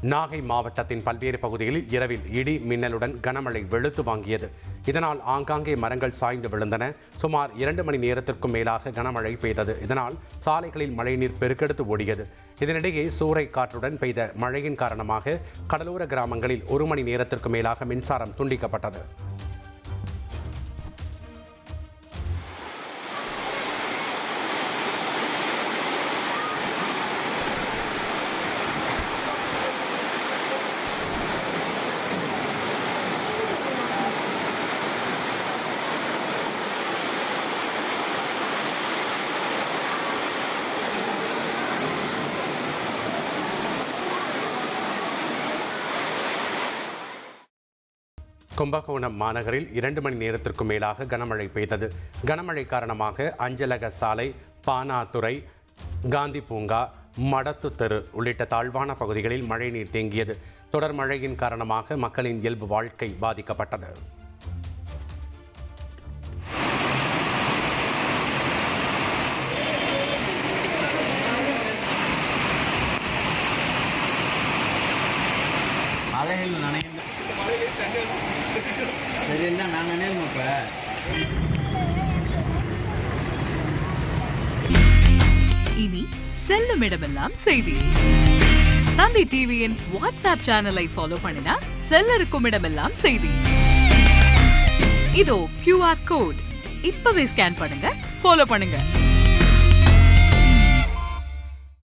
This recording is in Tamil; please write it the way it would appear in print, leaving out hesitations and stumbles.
நாகை மாவட்டத்தின் பல்வேறு பகுதிகளில் இரவில் இடி மின்னலுடன் கனமழை வெளுத்து வாங்கியது. இதனால் ஆங்காங்கே மரங்கள் சாய்ந்து விழுந்தன. சுமார் 2 மணி நேரத்திற்கும் மேலாக கனமழை பெய்தது. இதனால் சாலைகளில் மழைநீர் பெருக்கெடுத்து ஓடியது. இதனிடையே சூறை காற்றுடன் பெய்த மழையின் காரணமாக கடலோர கிராமங்களில் 1 மணி நேரத்திற்கு மேலாக மின்சாரம் துண்டிக்கப்பட்டது. கும்பகோணம் மாநகரில் 2 மணி நேரத்திற்கு மேலாக கனமழை பெய்தது. கனமழை காரணமாக அஞ்சலக சாலை, பானாதுறை, காந்தி பூங்கா, மடத்து தெரு உள்ளிட்ட தாழ்வான பகுதிகளில் மழைநீர் தேங்கியது. தொடர் மழையின் காரணமாக மக்களின் இயல்பு வாழ்க்கை பாதிக்கப்பட்டது. சரி, என்ன நான் நினைவு இனி செல்லும் இடமெல்லாம் செய்தி. தந்தி டிவியின் வாட்ஸ்அப் சேனலை ஃபாலோ பண்ணினா செல்ல இருக்கும் இடமெல்லாம் செய்தி. இதோ QR கோட் இப்பவே ஸ்கேன் பண்ணுங்க, ஃபாலோ பண்ணுங்க.